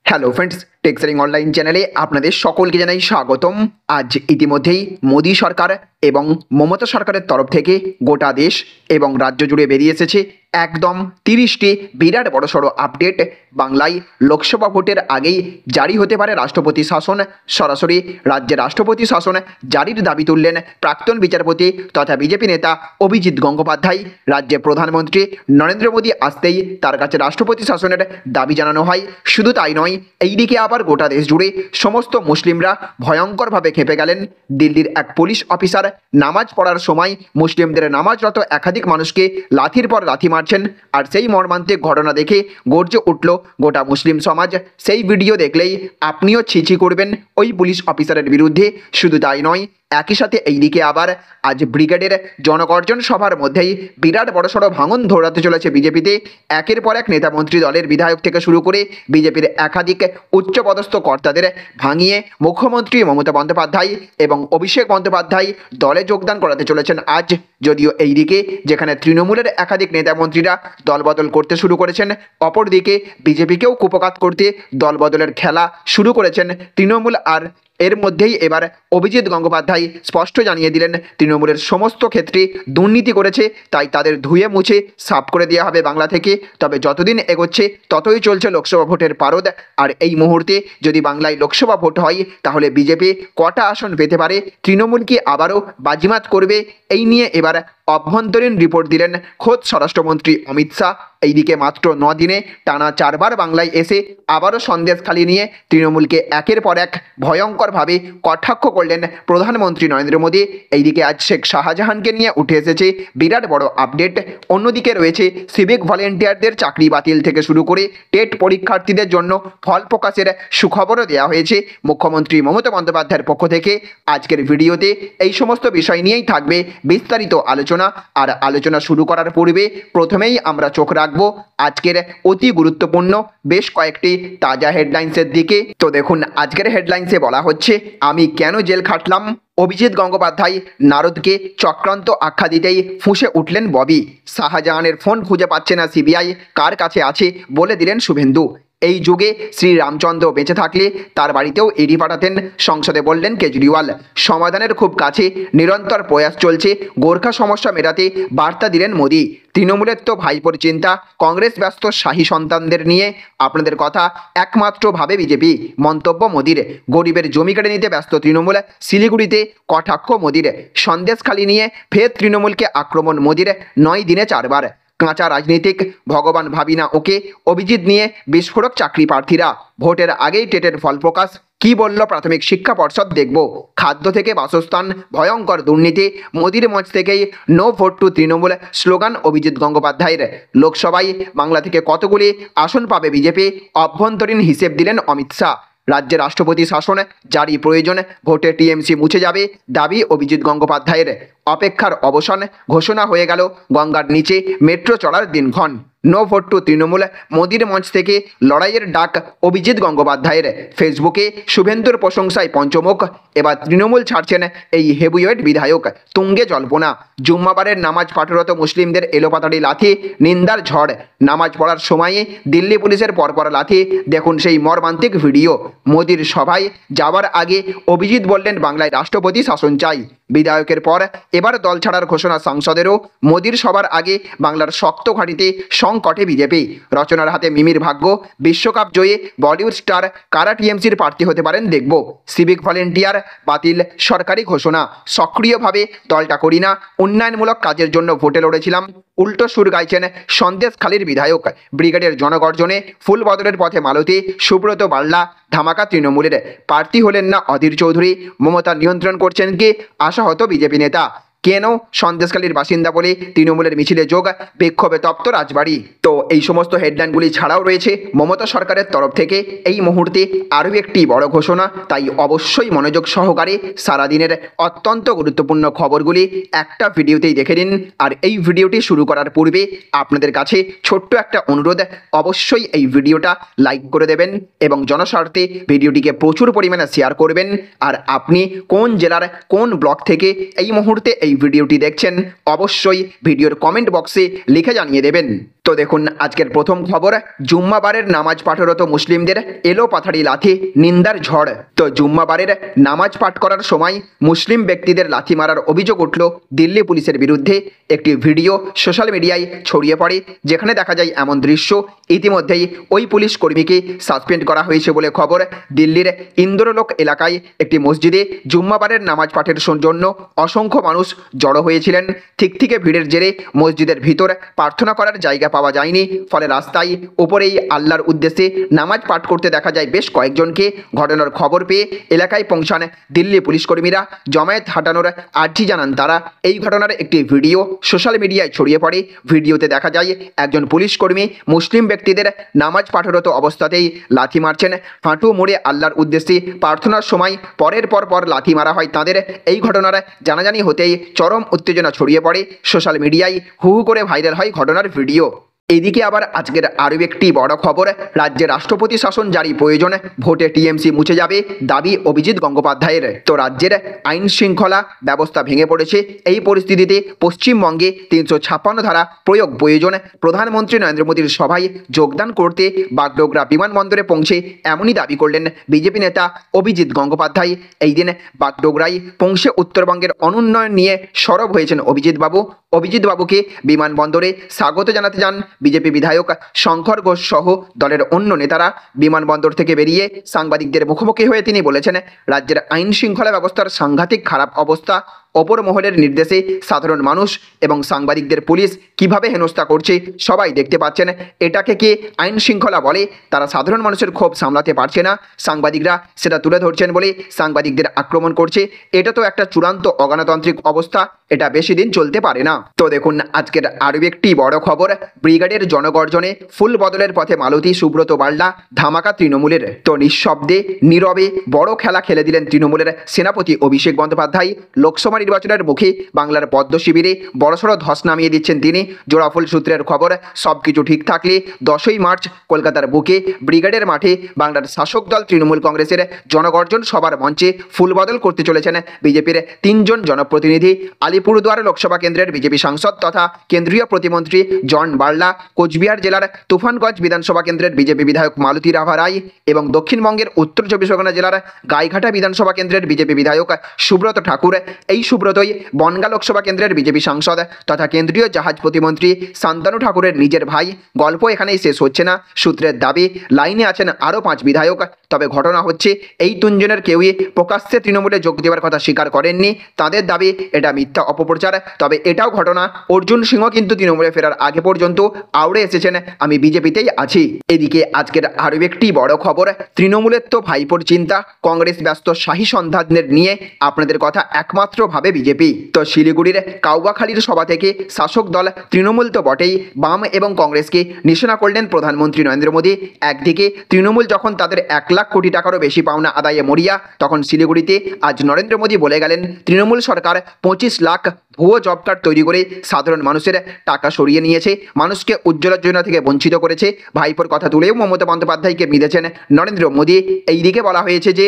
Hello friends, টেক্সারিং online চ্যানেলে আপনাদের সকলকে জানাই স্বাগতম। আজ ইতিমধ্যেই মোদী সরকার এবং মমতা সরকারের তরফ থেকে গোটা দেশ এবং রাজ্য জুড়ে বেরিয়ে এসেছে একদম 30টি বিরাট বড়সড় আপডেট। বাংলায় লোকসভা ভোটের আগেই জারি হতে পারে রাষ্ট্রপতি শাসন। সরাসরি রাজ্যে রাষ্ট্রপতি শাসন জারির দাবি তুললেন প্রাক্তন বিচারপতি তথা বিজেপি নেতা অভিজিৎ গঙ্গোপাধ্যায়। রাজ্যে প্রধানমন্ত্রী নরেন্দ্র মোদী আসতেই তার কাছে রাষ্ট্রপতি শাসনের দাবি জানানো হয়। শুধু তাই নয়, এইদিকে আবার গোটা দেশ জুড়ে সমস্ত মুসলিমরা ভয়ঙ্করভাবে খেপে গেলেন। দিল্লির এক পুলিশ অফিসার নামাজ পড়ার সময় মুসলিমদের নামাজরত একাধিক মানুষকে লাথির পর লাথি মারছেন, আর সেই মর্মান্তিক ঘটনা দেখে গর্জে উঠল গোটা মুসলিম সমাজ। সেই ভিডিও দেখলেই আপনিও ছিছি করবেন ওই পুলিশ অফিসারের বিরুদ্ধে। শুধু তাই নয়, একই সাথে এইদিকে আবার আজ ব্রিগেডের জনগর্জন সভার মধ্যেই বিরাট বড়সড় ভাঙন ধরাতে চলেছে বিজেপিতে। একের পর এক নেতামন্ত্রী দলের বিধায়ক থেকে শুরু করে বিজেপির একাধিক উচ্চপদস্থ কর্তাদের ভাঙিয়ে মুখ্যমন্ত্রী মমতা বন্দ্যোপাধ্যায় এবং অভিষেক বন্দ্যোপাধ্যায় দলে যোগদান করাতে চলেছেন আজ। যদিও এইদিকে যেখানে তৃণমূলের একাধিক নেতামন্ত্রীরা দলবদল করতে শুরু করেছেন, অপরদিকে বিজেপিকেও কুপকাত করতে দলবদলের খেলা শুরু করেছেন তৃণমূল। আর এর মধ্যেই এবার অভিজিৎ গঙ্গোপাধ্যায় স্পষ্ট জানিয়ে দিলেন তৃণমূলের সমস্ত ক্ষেত্রে দুর্নীতি করেছে, তাই তাদের ধুয়ে মুছে সাফ করে দেওয়া হবে বাংলা থেকে। তবে যতদিন এগোচ্ছে ততই চলছে লোকসভা ভোটের পারদ। আর এই মুহূর্তে যদি বাংলায় লোকসভা ভোট হয় তাহলে বিজেপি কটা আসন পেতে পারে, তৃণমূল কি আবারও বাজিমাত করবে, এই নিয়ে এবার অভ্যন্তরীণ রিপোর্ট দিলেন খোদ স্বরাষ্ট্রমন্ত্রী অমিত শাহ। এইদিকে মাত্র 9 দিনে টানা 4 বার বাংলায় এসে আবারও সন্দেশখালি নিয়ে তৃণমূলকে একের পর এক ভয়ঙ্করভাবে কটাক্ষ করলেন প্রধানমন্ত্রী নরেন্দ্র মোদী। এইদিকে আজ শেখ শাহজাহানকে নিয়ে উঠে এসেছে বিরাট বড় আপডেট। অন্যদিকে রয়েছে সিভিক ভলেন্টিয়ারদের চাকরি বাতিল থেকে শুরু করে টেট পরীক্ষার্থীদের জন্য ফল প্রকাশের সুখবরও দেওয়া হয়েছে মুখ্যমন্ত্রী মমতা বন্দ্যোপাধ্যায়ের পক্ষ থেকে। আজকের ভিডিওতে এই সমস্ত বিষয় নিয়েই থাকবে বিস্তারিত আলোচনা। আর আলোচনা শুরু করার পূর্বে প্রথমেই আমরা চোখ রাখবো আজকের অতি গুরুত্বপূর্ণ বেশ কয়েকটি তাজা হেডলাইন্সের দিকে। তো দেখুন, আজকের হেডলাইন্সে বলা হচ্ছে, আমি কেন জেল খাটলাম। অভিজিৎ গঙ্গোপাধ্যায় নারদকে চক্রান্ত আখ্যা দিতেই ফুঁসে উঠলেন ববি। শাহজাহানের ফোন খুঁজে পাচ্ছে না সিবিআই, কার কাছে আছে বলে দিলেন শুভেন্দু। এই যুগে শ্রী রামচন্দ্র বেঁচে থাকলে তার বাড়িতেও ইডি পাঠাতেন, সংসদে বললেন কেজরিওয়াল। সমাধানের খুব কাছে, নিরন্তর প্রয়াস চলছে, গোর্খা সমস্যা মেটাতে বার্তা দিলেন মোদী। তৃণমূলের তো ভাইপোর চিন্তা, কংগ্রেস ব্যস্ত শাহী সন্তানদের নিয়ে, আপনাদের কথা একমাত্র ভাবে বিজেপি, মন্তব্য মোদীর। গরিবের জমি কেড়ে নিতে ব্যস্ত তৃণমূল, শিলিগুড়িতে কটাক্ষ মোদীর। সন্দেশখালি নিয়ে ফের তৃণমূলকে আক্রমণ মোদীর, 9 দিনে 4 বার। কাঁচা রাজনীতিক, ভগবান ভাবি না ওকে। অভিজিৎ নিয়ে বিস্ফোরক চাকরি প্রার্থীরা, ভোটের আগেই টেটের ফল প্রকাশ। কি বলল প্রাথমিক শিক্ষা পর্ষদ দেখব। খাদ্য থেকে বাসস্থান, ভয়ঙ্কর দুর্নীতি। মোদির মঞ্চ থেকেই no vote to Trinamool slogan Abhijit গঙ্গোপাধ্যায়ের। লোকসভায় বাংলা থেকে কতগুলি আসন পাবে বিজেপি, অভ্যন্তরীণ হিসেব দিলেন অমিত শাহ। রাজ্যে রাষ্ট্রপতি শাসন জারি প্রয়োজন, ভোটে টিএমসি মুছে যাবে, দাবি অভিজিৎ গঙ্গোপাধ্যায়ের। অপেক্ষার অবসান, ঘোষণা হয়ে গেল গঙ্গার নিচে মেট্রো চলার দিনক্ষণ। নো ভোট টু তৃণমূল, মোদীর মঞ্চ থেকে লড়াইয়ের ডাক অভিজিৎ গঙ্গোপাধ্যায়ের। ফেসবুকে শুভেন্দুর প্রশংসায় পঞ্চমুখ, এবার তৃণমূল ছাড়ছেন এই হেভিওয়েট বিধায়ক। তুঙ্গে জল্পনা, জুম্মাবারের নামাজ পাঠরত মুসলিমদের এলোপাতাড়ি লাথি, নিন্দার ঝড়। নামাজ পড়ার সময়ে দিল্লি পুলিশের পরপর লাথি, দেখুন সেই মর্মান্তিক ভিডিও। মোদীর সভায় যাওয়ার আগে অভিজিৎ বললেন বাংলায় রাষ্ট্রপতি শাসন চাই। বিধায়কের পর এবার দল ছাড়ার ঘোষণা সাংসদেরও। মোদীর সবার আগে বাংলার শক্ত ঘাঁটিতে সংকটে বিজেপি। রচনার হাতে মিমির ভাগ্য, বিশ্বকাপ জয়ে বলিউড স্টার কারা টিএমসির প্রার্থী হতে পারেন দেখব। সিভিক ভলেন্টিয়ার বাতিল, সরকারি ঘোষণা। সক্রিয়ভাবে দলটা করি না, উন্নয়নমূলক কাজের জন্য ভোটে লড়েছিলাম, উল্টো সুর গাইছেন সন্দেশখালীর বিধায়ক। ব্রিগেডের জনগর্জনে ফুল বদলের পথে মালতী, সুব্রত বাল্লা ধামাকা তৃণমূলের। প্রার্থী হলেন না অধীর চৌধুরী, মমতা নিয়ন্ত্রণ করছেন কে, আশাহত বিজেপি নেতা। কেন সন্দেশখালীর বাসিন্দা বলে তৃণমূলের মিছিলে যোগ, বিক্ষোভে তপ্ত রাজবাড়ি। তো এই সমস্ত হেডলাইনগুলি ছাড়াও রয়েছে মমতা সরকারের তরফ থেকে এই মুহূর্তে আরও একটি বড় ঘোষণা, তাই অবশ্যই মনোযোগ সহকারে সারাদিনের অত্যন্ত গুরুত্বপূর্ণ খবরগুলি একটা ভিডিওতেই দেখে নিন। আর এই ভিডিওটি শুরু করার পূর্বে আপনাদের কাছে ছোট্ট একটা অনুরোধ, অবশ্যই এই ভিডিওটা লাইক করে দেবেন এবং জনস্বার্থে ভিডিওটিকে প্রচুর পরিমাণে শেয়ার করবেন। আর আপনি কোন জেলার কোন ব্লক থেকে এই মুহূর্তে এই এই ভিডিওটি দেখছেন অবশ্যই ভিডিওর কমেন্ট বক্সে লিখে জানিয়ে দেবেন। তো দেখুন আজকের প্রথম খবর, জুম্মাবারের নামাজ পাঠরত মুসলিমদের এলো পাথাড়ি লাথি, নিন্দার ঝড়। তো জুম্মাবারের নামাজ পাঠ করার সময় মুসলিম ব্যক্তিদের লাথি মারার অভিযোগ উঠল দিল্লি পুলিশের বিরুদ্ধে। একটি ভিডিও সোশ্যাল মিডিয়ায় ছড়িয়ে পড়ে, যেখানে দেখা যায় এমন দৃশ্য। ইতিমধ্যেই ওই পুলিশ কর্মীকে সাসপেন্ড করা হয়েছে বলে খবর। দিল্লির ইন্দ্রলোক এলাকায় একটি মসজিদে জুম্মাবারের নামাজ পাঠের জন্য অসংখ্য মানুষ জড়ো হয়েছিলেন। ঠিক ভিড়ের জেরে মসজিদের ভিতর প্রার্থনা করার জায়গা পাওয়া যায়নি। ফলে রাস্তায় উপরেই আল্লাহর উদ্দেশ্যে নামাজ পাঠ করতে দেখা যায় বেশ কয়েকজনকে। ঘটনার খবর পেয়ে এলাকায় পৌঁছান দিল্লি পুলিশ কর্মীরা। জমায়েত হাঁটানোর আর্জি জানান তারা। এই ঘটনার একটি ভিডিও সোশ্যাল মিডিয়ায় ছড়িয়ে পড়ে। ভিডিওতে দেখা যায় একজন পুলিশ কর্মী মুসলিম ব্যক্তিদের নামাজ পাঠরত অবস্থাতেই লাথি মারছেন। হাঁটু মুড়ে আল্লাহর উদ্দেশ্যে প্রার্থনার সময় পরের পর লাথি মারা হয় তাদের। এই ঘটনার জানাজানি হতেই চরম উত্তেজনা ছড়িয়ে পড়ে। সোশ্যাল মিডিয়ায় হু করে ভাইরাল হয় ঘটনার ভিডিও। এদিকে আবার আজকের আরও একটি বড় খবর, রাজ্যে রাষ্ট্রপতি শাসন জারি প্রয়োজন, ভোটে টিএমসি মুছে যাবে, দাবি অভিজিৎ গঙ্গোপাধ্যায়ের। তো রাজ্যের আইন শৃঙ্খলা ব্যবস্থা ভেঙে পড়েছে। এই পরিস্থিতিতে পশ্চিমবঙ্গে ৩৫৬ ধারা প্রয়োগ প্রয়োজন। প্রধানমন্ত্রী নরেন্দ্র মোদীর সভায় যোগদান করতে বাগডোগরা বিমানবন্দরে পৌঁছে এমনই দাবি করলেন বিজেপি নেতা অভিজিৎ গঙ্গোপাধ্যায়। এই দিন বাগডোগরায় পৌঁছে উত্তরবঙ্গের অনুন্নয়ন নিয়ে সরব হয়েছেন অভিজিৎ বাবুকে বিমানবন্দরে স্বাগত জানাতে যান বিজেপি বিধায়ক শঙ্কর ঘোষ সহ দলের অন্য নেতারা। বিমানবন্দর থেকে বেরিয়ে সাংবাদিকদের মুখোমুখি হয়ে তিনি বলেছেন, রাজ্যের আইন শৃঙ্খলা ব্যবস্থার সাংঘাতিক খারাপ অবস্থা। অপর মহলের নির্দেশে সাধারণ মানুষ এবং সাংবাদিকদের পুলিশ কিভাবে হেনস্থা করছে সবাই দেখতে পাচ্ছেন। এটাকে কে আইন শৃঙ্খলা বলে? তারা সাধারণ মানুষের ক্ষোভ সামলাতে পারছে না, সাংবাদিকরা সেটা তুলে ধরছেন বলে সাংবাদিকদের আক্রমণ করছে। এটা তো একটা চূড়ান্ত অগণতান্ত্রিক অবস্থা, এটা বেশি দিন চলতে পারে না। তো দেখুন আজকের আরও একটি বড় খবর, ব্রিগেডের জনগর্জনে ফুল বদলের পথে মালতী, সুব্রত বাল্লা, ধামাকা তৃণমূলের। তো নিঃশব্দে নীরবে বড় খেলা খেলে দিলেন তৃণমূলের সেনাপতি অভিষেক বন্দ্যোপাধ্যায়। লোকসভা নির্বাচনের মুখে বাংলার পদ্ম শিবিরে বড়সড় ধস নামিয়ে দিচ্ছেন তিনি। জোড়াফুল সূত্রের খবর, সবকিছু ঠিক থাকলে 10ই মার্চ কলকাতার বুকে ব্রিগেডের মাঠে বাংলার শাসক দল তৃণমূল কংগ্রেসের জনগর্জন সভার মঞ্চে ফুলবদল করতে চলেছেন বিজেপির 3 জন জনপ্রতিনিধি। আলিপুরদুয়ার লোকসভা কেন্দ্রের বিজেপি সাংসদ তথা কেন্দ্রীয় প্রতিমন্ত্রী জন বার্লা, কোচবিহার জেলার তুফানগঞ্জ বিধানসভা কেন্দ্রের বিজেপি বিধায়ক মালতী রাভা রায় এবং দক্ষিণবঙ্গের উত্তর 24 পরগনা জেলার গাইঘাটা বিধানসভা কেন্দ্রের বিজেপি বিধায়ক সুব্রত ঠাকুর। এই সুব্রতই বনগাঁ লোকসভা কেন্দ্রের বিজেপি সাংসদ তথা কেন্দ্রীয় জাহাজ প্রতিমন্ত্রী শান্তনু ঠাকুরের নিজের ভাই। গল্প এখানেই শেষ হচ্ছে না। সূত্রের দাবি লাইনে আছেন আরও 5 বিধায়ক। তবে ঘটনা হচ্ছে এই 3 জনের কেউই প্রকাশ্যে তৃণমূলে যোগ দেওয়ার কথা স্বীকার করেননি। তাদের দাবি এটা মিথ্যা অপপ্রচার। তবে এটাও ঘটনা, অর্জুন সিংহ কিন্তু তৃণমূলে ফেরার আগে পর্যন্ত আউড়ে এসেছেন আমি বিজেপিতেই আছি। এদিকে আজকের আরও একটি বড় খবর, তৃণমূলের তো ভাইপোর চিন্তা, কংগ্রেস ব্যস্ত শাহী সন্ধানের নিয়ে আপনাদের কথা একমাত্র ভাবে বিজেপি। তো শিলিগুড়ির কাউবাখালীর সভা থেকে শাসক দল তৃণমূল তো বটেই, বাম এবং কংগ্রেসকে নিশানা করলেন প্রধানমন্ত্রী নরেন্দ্র মোদী। একদিকে তৃণমূল যখন তাদের 1 লাখ কোটি টাকারও বেশি পাওনা আদায়ে মরিয়া, তখন শিলিগুড়িতে আজ নরেন্দ্র মোদী বলে গেলেন তৃণমূল সরকার 25 লাখ ভুয়ো জব কার্ড তৈরি করে সাধারণ মানুষের টাকা সরিয়ে নিয়েছে, মানুষকে উজ্জ্বলা যোজনা থেকে বঞ্চিত করেছে। ভাইপোর কথা তুলেও মমতা বন্দ্যোপাধ্যায়কে মিদেছেন নরেন্দ্র মোদী। এই দিকে বলা হয়েছে যে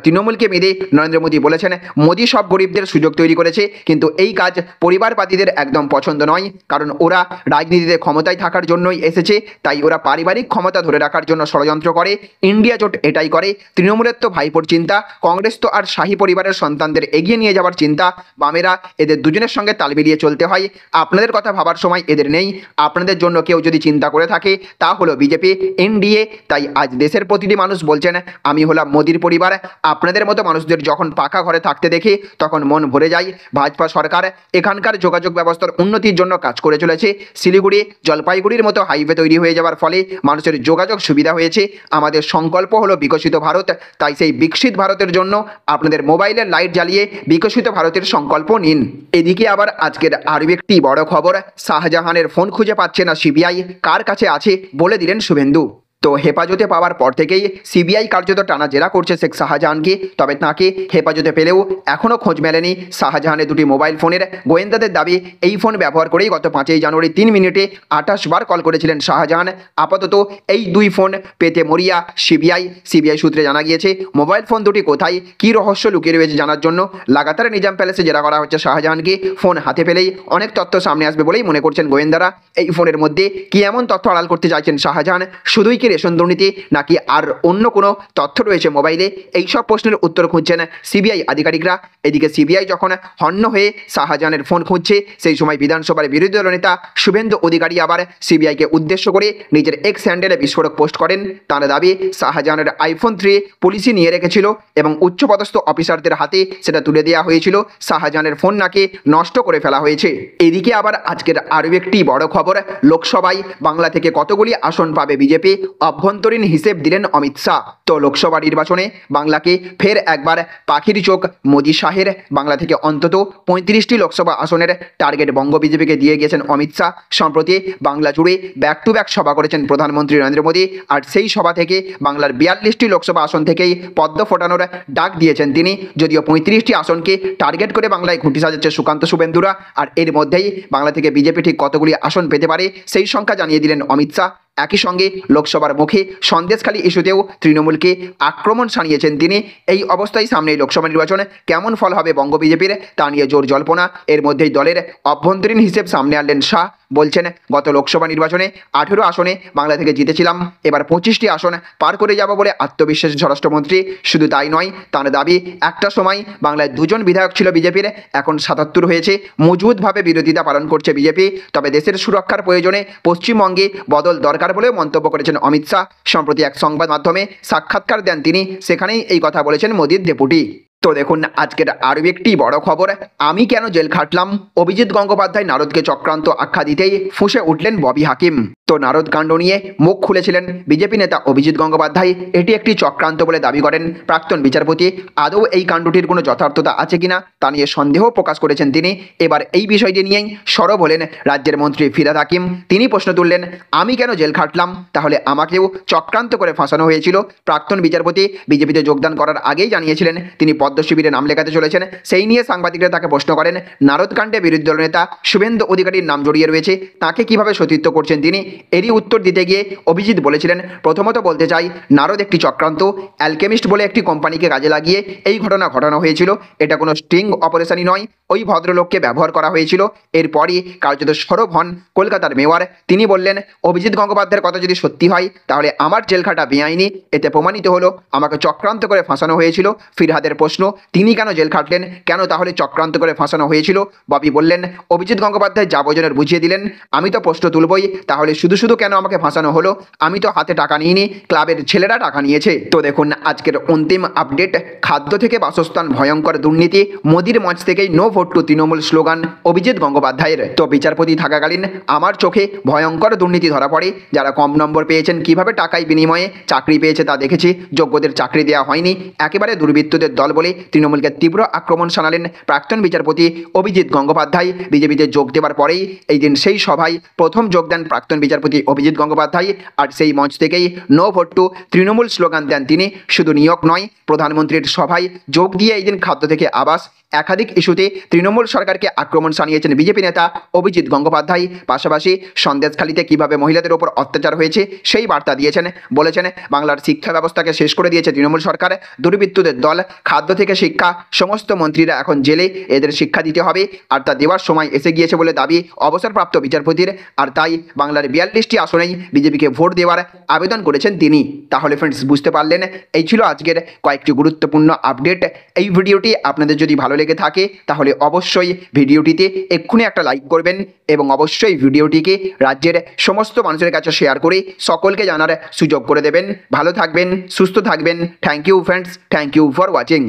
তৃণমূলকে মিদে নরেন্দ্র মোদী বলেছেন মোদী সব গরিবদের সুযোগ তৈরি করেছে, কিন্তু এই কাজ পরিবারবাদীদের একদম পছন্দ নয়। কারণ ওরা রাজনীতিতে ক্ষমতায় থাকার জন্যই এসেছে, তাই ওরা পারিবারিক ক্ষমতা ধরে রাখার জন্য ষড়যন্ত্র করে। ইন্ডিয়া জোট এটাই করে। তৃণমূলের তো ভাইপোর চিন্তা, কংগ্রেস তো আর শাহী পরিবারের সন্তানদের এগিয়ে নিয়ে যাওয়ার চিন্তা। বামেরা এদের দুজনের সঙ্গে তাল মিলিয়ে চলতে হয়। আপনাদের কথা ভাবার সময় এদের নেই। আপনাদের জন্য কেউ যদি চিন্তা করে থাকে তা হলো বিজেপি, এনডিএ। তাই আজ দেশের প্রতিটি মানুষ বলছেন আমি হলাম মোদির পরিবার। আপনাদের মতো মানুষদের যখন পাকা ঘরে থাকতে দেখি তখন মন ভরে যায়। ভাজপা সরকার এখানকার যোগাযোগ ব্যবস্থার উন্নতির জন্য কাজ করে চলেছে। শিলিগুড়ি জলপাইগুড়ির মতো হাইওয়ে তৈরি হয়ে যাওয়ার ফলে মানুষের যোগাযোগ সুবিধা হয়েছে। আমাদের সংকল্প হলো বিকশিত ভারত। তাই সেই বিকশিত ভারতের জন্য আপনাদের মোবাইলের লাইট জ্বালিয়ে বিকশিত ভারতের সংকল্প নিন। এদিকে আবার আজকের আরও একটি বড় খবর, শাহজাহানের ফোন খুঁজে পাচ্ছে না সিবিআই, কার কাছে আছে বলে দিলেন শুভেন্দু। তো হেফাজতে পাওয়ার পর থেকেই সিবিআই কার্যত টানা জেরা করছে শেখ শাহজাহানকে। তবে তাকে হেফাজতে পেলেও এখনও খোঁজ মেলেনি শাহজাহানের দুটি মোবাইল ফোনের। গোয়েন্দাদের দাবি এই ফোন ব্যবহার করেই গত 5ই জানুয়ারি 3 মিনিটে 28 বার কল করেছিলেন শাহজাহান। আপাতত এই দুই ফোন পেতে মরিয়া সিবিআই সূত্রে জানা গিয়েছে মোবাইল ফোন দুটি কোথায়, কী রহস্য লুকিয়ে রয়েছে জানার জন্য লাগাতার নিজাম প্যালেসে জেরা করা হচ্ছে শাহজাহানকে। ফোন হাতে পেলেই অনেক তথ্য সামনে আসবে বলেই মনে করছেন গোয়েন্দারা। এই ফোনের মধ্যে কি এমন তথ্য আড়াল করতে চাইছেন শাহজাহান? শুধুই কি রেশন দুর্নীতি, নাকি আর অন্য কোনো তথ্য রয়েছে মোবাইলে? এই সব প্রশ্নের উত্তর খুঁজছেন সিবিআই আধিকারিকরা। এদিকে সিবিআই যখন হন্য হয়ে শাহজাহানের ফোন খুঁজছে, সেই সময় বিধানসভার বিরোধী দল নেতা শুভেন্দু অধিকারী আবার সিবিআইকে উদ্দেশ্য করে নিজের এক্স হ্যান্ডেলে বিস্ফোরক পোস্ট করেন। তার দাবি শাহজাহানের আইফোন 3 পুলিশই নিয়ে রেখেছিল এবং উচ্চপদস্থ অফিসারদের হাতে সেটা তুলে দেওয়া হয়েছিল। শাহজাহানের ফোন নাকি নষ্ট করে ফেলা হয়েছে। এদিকে আবার আজকের আরও একটি বড় খবর, লোকসভায় বাংলা থেকে কতগুলি আসন পাবে বিজেপি, অভ্যন্তরীণ হিসেব দিলেন অমিত শাহ। তো লোকসভা নির্বাচনে বাংলাকে ফের একবার পাখির চোখ মোদী শাহের। বাংলা থেকে অন্তত 35টি লোকসভা আসনের টার্গেট বঙ্গ বিজেপিকে দিয়ে গিয়েছেন অমিত শাহ। সম্প্রতি বাংলা জুড়ে ব্যাক টু ব্যাক সভা করেছেন প্রধানমন্ত্রী নরেন্দ্র মোদী। আর সেই সভা থেকে বাংলার 42টি লোকসভা আসন থেকেই পদ্ম ফোটানোর ডাক দিয়েছেন তিনি। যদিও 35টি আসনকে টার্গেট করে বাংলায় ঘুঁটি সাজাচ্ছে সুকান্ত শুভেন্দুরা। আর এর মধ্যেই বাংলা থেকে বিজেপি ঠিক কতগুলি আসন পেতে পারে সেই সংখ্যা জানিয়ে দিলেন অমিত শাহ। একই সঙ্গে লোকসভার মুখে সন্দেশখালী ইস্যুতেও তৃণমূলকে আক্রমণ শানিয়েছেন তিনি। এই অবস্থায় সামনেই লোকসভা নির্বাচন, কেমন ফল হবে বঙ্গ বিজেপির তা নিয়ে জোর জল্পনা। এর মধ্যেই দলের অভ্যন্তরীণ হিসেব সামনে আনলেন শাহ। বলছেন, গত লোকসভা নির্বাচনে 18 আসনে বাংলা থেকে জিতেছিলাম, এবার 25টি আসন পার করে যাব বলে আত্মবিশ্বাসী স্বরাষ্ট্রমন্ত্রী। শুধু তাই নয়, তার দাবি একটা সময় বাংলায় 2 জন বিধায়ক ছিল বিজেপির, এখন 77 হয়েছে। মজবুতভাবে বিরোধিতা পালন করছে বিজেপি। তবে দেশের সুরক্ষার প্রয়োজনে পশ্চিমবঙ্গে বদল দরকার বলেও মন্তব্য করেছেন অমিত শাহ। সম্প্রতি এক সংবাদ মাধ্যমে সাক্ষাৎকার দেন তিনি, সেখানেই এই কথা বলেছেন মোদির ডেপুটি। তো দেখুন আজকের আরও একটি বড় খবর, আমি কেন জেল খাটলাম, অভিজিৎ গঙ্গোপাধ্যায় নারদকে চক্রান্ত আখ্যা দিতেই ফুঁসে উঠলেন ববি হাকিম। তো নারদ কাণ্ড নিয়ে মুখ খুলেছিলেন বিজেপি নেতা অভিজিৎ গঙ্গোপাধ্যায়। এটি একটি চক্রান্ত বলে দাবি করেন প্রাক্তন বিচারপতি। আদৌ এই কাণ্ডটির কোনো যথার্থতা আছে কিনা তা নিয়ে সন্দেহ প্রকাশ করেছেন তিনি। এবার এই বিষয়টি নিয়েই সরব হলেন রাজ্যের মন্ত্রী ফিরহাদ হাকিম। তিনি প্রশ্ন তুললেন, আমি কেন জেল খাটলাম, তাহলে আমাকেও চক্রান্ত করে ফাঁসানো হয়েছিল? প্রাক্তন বিচারপতি বিজেপিতে যোগদান করার আগেই জানিয়েছিলেন তিনি পদ্ম শিবিরে নাম লেখাতে চলেছেন। সেই নিয়ে সাংবাদিকরা তাকে প্রশ্ন করেন, নারদ কাণ্ডে বিরোধী দল নেতা শুভেন্দু অধিকারীর নাম জড়িয়ে রয়েছে, তাকে কিভাবে সতীর্থ করছেন তিনি? এরই উত্তর দিতে গিয়ে অভিজিৎ বলেছিলেন, প্রথমত বলতে চাই, নারদ একটি চক্রান্ত, অ্যালকেমিস্ট বলে একটি কোম্পানিকে কাজে লাগিয়ে এই ঘটনা ঘটানো হয়েছিল। এটা কোনো স্টিং অপারেশনই নয়, ওই ভদ্রলোককে ব্যবহার করা হয়েছিল। এরপরই কার্যত সরব হন কলকাতার মেয়র। তিনি বললেন, অভিজিৎ গঙ্গোপাধ্যায়ের কথা যদি সত্যি হয় তাহলে আমার জেলখাটা বেআইনি। এতে প্রমাণিত হলো আমাকে চক্রান্ত করে ফাঁসানো হয়েছিল। ফিরহাদের প্রশ্ন, তিনি কেন জেল খাটলেন, কেন তাহলে চক্রান্ত করে ফাঁসানো হয়েছিল? ববি বললেন, অভিজিৎ গঙ্গোপাধ্যায় যা বোঝনের বুঝিয়ে দিলেন, আমি তো প্রশ্ন তুলবই, তাহলে শুধু শুধু কেন আমাকে ফাঁসানো হলো? আমি তো হাতে টাকা নিইনি, ক্লাবের ছেলেরা টাকা নিয়েছে। তো দেখুন আজকের অন্তিম আপডেট, খাদ্য থেকে বাসস্থান ভয়ঙ্কর দুর্নীতি, মোদির মঞ্চ থেকেই no vote to Trinamool slogan Abhijit গঙ্গোপাধ্যায়ের। তো বিচারপতি থাকাকালীন আমার চোখে ভয়ঙ্কর দুর্নীতি ধরা পড়ে। যারা কম নম্বর পেয়েছেন, কিভাবে টাকায় বিনিময়ে চাকরি পেয়েছে তা দেখেছি। যোগ্যদের চাকরি দেওয়া হয়নি, একেবারে দুর্বৃত্তদের দল বলে তৃণমূলকে তীব্র আক্রমণ শানালেন প্রাক্তন বিচারপতি অভিজিৎ গঙ্গোপাধ্যায়। বিজেপিতে যোগ দেওয়ার পরেই এই দিন সেই সভায় প্রথম যোগ দেন প্রাক্তন বিচারপতি অভিজিৎ গঙ্গোপাধ্যায়। আর সেই মঞ্চ থেকেই no vote to Trinamool slogan দেন তিনি। শুধু নিয়োগ নয়, প্রধানমন্ত্রীর সভায় যোগ দিয়ে এই দিন খাদ্য থেকে আবাস একাধিক ইস্যুতে তৃণমূল সরকারকে আক্রমণ শানিয়েছেন বিজেপি নেতা অভিজিৎ গঙ্গোপাধ্যায়। পাশাপাশি সন্দেশখালীতে কিভাবে মহিলাদের উপর অত্যাচার হয়েছে সেই বার্তা দিয়েছেন। বলেছেন, বাংলার শিক্ষা ব্যবস্থাকে শেষ করে দিয়েছে তৃণমূল সরকার, দুর্বৃত্তদের দল। খাদ্য থেকে শিক্ষা, সমস্ত মন্ত্রীরা এখন জেলে, এদের শিক্ষা দিতে হবে। আর তা দেওয়ার সময় এসে গিয়েছে বলে দাবি অবসরপ্রাপ্ত বিচারপতির। আর তাই বাংলার 42টি আসনেই বিজেপিকে ভোট দেওয়ার আবেদন করেছেন তিনি। তাহলে ফ্রেন্ডস, বুঝতে পারলেন, এই ছিল আজকের কয়েকটি গুরুত্বপূর্ণ আপডেট। এই ভিডিওটি আপনাদের যদি ভালো লেগে থাকে তাহলে অবশ্যই ভিডিওটিতে এক্ষুনি একটা লাইক করবেন এবং অবশ্যই ভিডিওটিকে রাজ্যের সমস্ত মানুষের কাছে শেয়ার করে সকলকে জানার সুযোগ করে দেবেন। ভালো থাকবেন, সুস্থ থাকবেন। Thank you friends, thank you for watching.